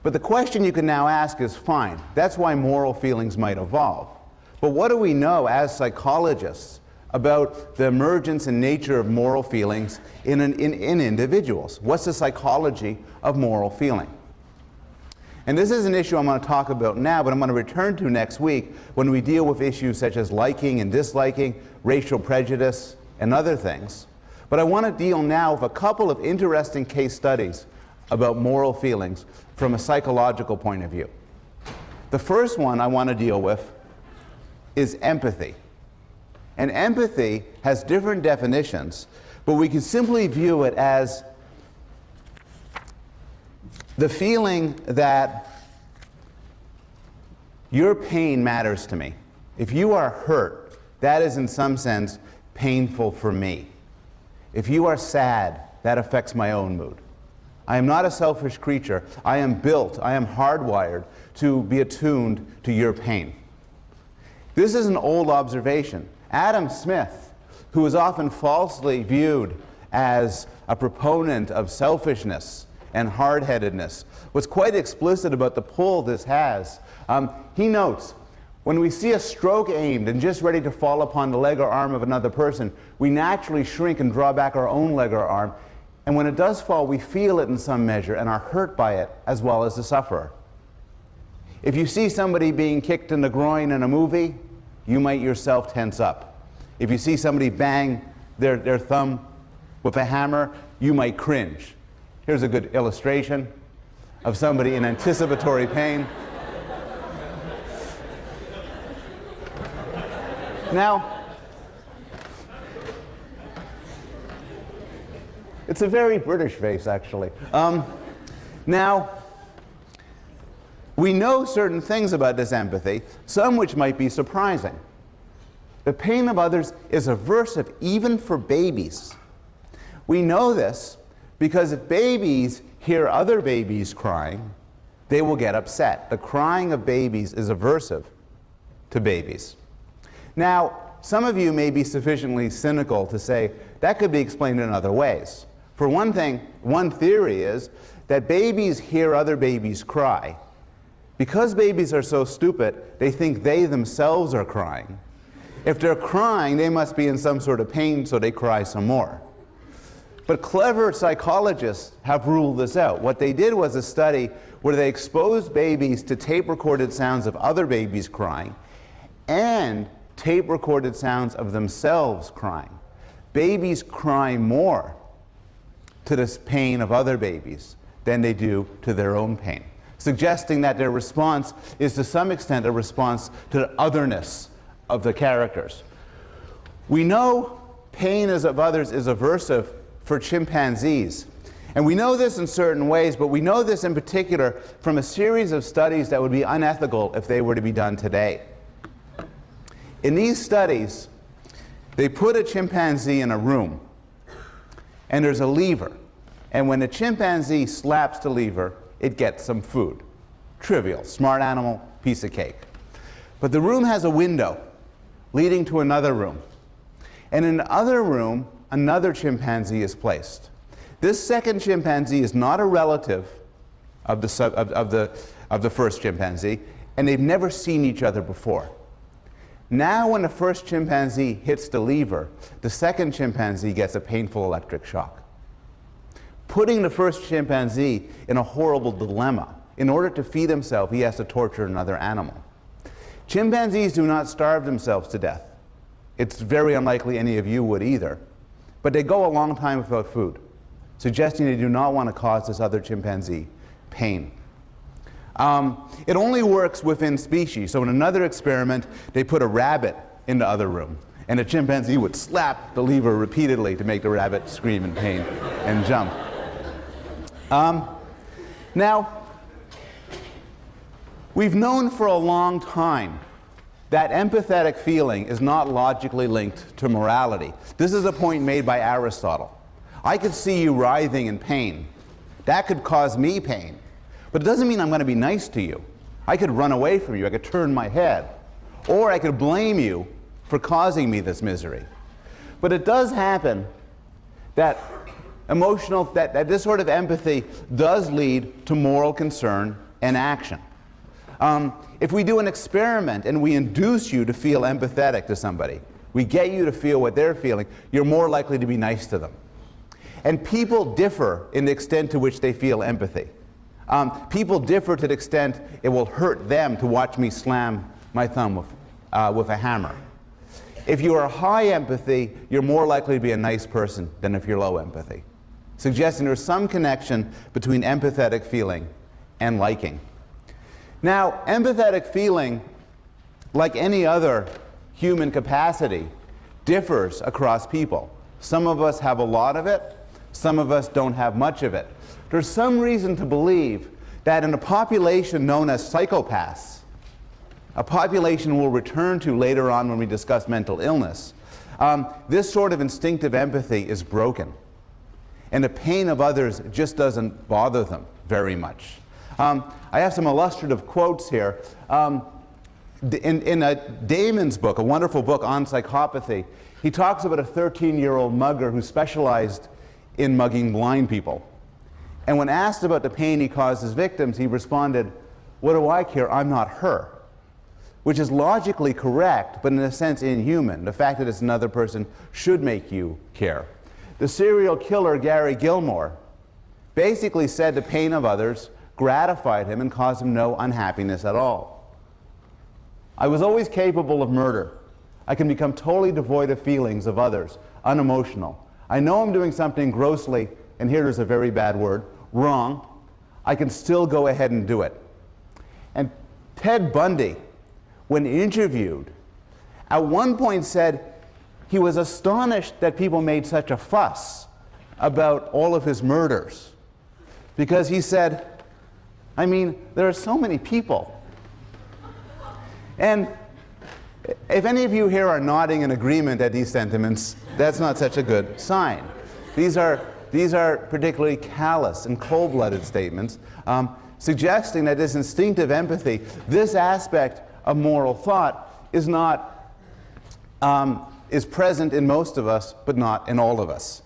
But the question you can now ask is, fine, that's why moral feelings might evolve. But what do we know as psychologists about the emergence and nature of moral feelings in individuals? What's the psychology of moral feeling? And this is an issue I'm going to talk about now, but I'm going to return to next week when we deal with issues such as liking and disliking, racial prejudice, and other things. But I want to deal now with a couple of interesting case studies about moral feelings from a psychological point of view. The first one I want to deal with is empathy. And empathy has different definitions, but we can simply view it as the feeling that your pain matters to me. If you are hurt, that is in some sense painful for me. If you are sad, that affects my own mood. I am not a selfish creature. I am built, I am hardwired to be attuned to your pain. This is an old observation. Adam Smith, who is often falsely viewed as a proponent of selfishness and hard-headedness, was quite explicit about the pull this has. He notes, when we see a stroke aimed and just ready to fall upon the leg or arm of another person, we naturally shrink and draw back our own leg or arm. And when it does fall, we feel it in some measure and are hurt by it as well as the sufferer. If you see somebody being kicked in the groin in a movie, you might yourself tense up. If you see somebody bang their thumb with a hammer, you might cringe. Here's a good illustration of somebody in anticipatory pain. Now, it's a very British face, actually. Now, we know certain things about this empathy, some which might be surprising. The pain of others is aversive even for babies. We know this because if babies hear other babies crying, they will get upset. The crying of babies is aversive to babies. Now, some of you may be sufficiently cynical to say that could be explained in other ways. For one thing, one theory is that babies hear other babies cry. Because babies are so stupid, they think they themselves are crying. If they're crying, they must be in some sort of pain, so they cry some more. But clever psychologists have ruled this out. What they did was a study where they exposed babies to tape-recorded sounds of other babies crying and tape-recorded sounds of themselves crying. Babies cry more to this pain of other babies than they do to their own pain, suggesting that their response is to some extent a response to the otherness of the characters. We know pain of others is aversive for chimpanzees. And we know this in certain ways, but we know this in particular from a series of studies that would be unethical if they were to be done today. In these studies, they put a chimpanzee in a room, and there's a lever. And when a chimpanzee slaps the lever, it gets some food. Trivial, smart animal, piece of cake. But the room has a window leading to another room. And in the other room, another chimpanzee is placed. This second chimpanzee is not a relative of the first chimpanzee, and they've never seen each other before. Now when the first chimpanzee hits the lever, the second chimpanzee gets a painful electric shock, putting the first chimpanzee in a horrible dilemma. In order to feed himself, he has to torture another animal. Chimpanzees do not starve themselves to death. It's very unlikely any of you would either. But they go a long time without food, suggesting they do not want to cause this other chimpanzee pain. It only works within species. So in another experiment, they put a rabbit in the other room, and the chimpanzee would slap the lever repeatedly to make the rabbit scream in pain and jump. Now, we've known for a long time that empathetic feeling is not logically linked to morality. This is a point made by Aristotle. I could see you writhing in pain. That could cause me pain. But it doesn't mean I'm going to be nice to you. I could run away from you. I could turn my head. Or I could blame you for causing me this misery. But it does happen that this sort of empathy does lead to moral concern and action. If we do an experiment and we induce you to feel empathetic to somebody, we get you to feel what they're feeling, you're more likely to be nice to them. And people differ in the extent to which they feel empathy. People differ to the extent it will hurt them to watch me slam my thumb with a hammer. If you are high empathy, you're more likely to be a nice person than if you're low empathy, suggesting there's some connection between empathetic feeling and liking. Now, empathetic feeling, like any other human capacity, differs across people. Some of us have a lot of it, some of us don't have much of it. There's some reason to believe that in a population known as psychopaths, a population we'll return to later on when we discuss mental illness, this sort of instinctive empathy is broken. And the pain of others just doesn't bother them very much. I have some illustrative quotes here. In Damon's book, a wonderful book on psychopathy, he talks about a 13-year-old mugger who specialized in mugging blind people. And when asked about the pain he caused his victims, he responded, "What do I care? I'm not her." Which is logically correct, but in a sense inhuman. The fact that it's another person should make you care. The serial killer Gary Gilmore basically said the pain of others gratified him and caused him no unhappiness at all. I was always capable of murder. I can become totally devoid of feelings of others, unemotional. I know I'm doing something grossly, and here there's a very bad word, wrong. I can still go ahead and do it. And Ted Bundy, when interviewed, at one point said he was astonished that people made such a fuss about all of his murders. Because he said, I mean, there are so many people. And if any of you here are nodding in agreement at these sentiments, that's not such a good sign. These are particularly callous and cold-blooded statements, suggesting that this instinctive empathy, this aspect of moral thought, is present in most of us, but not in all of us.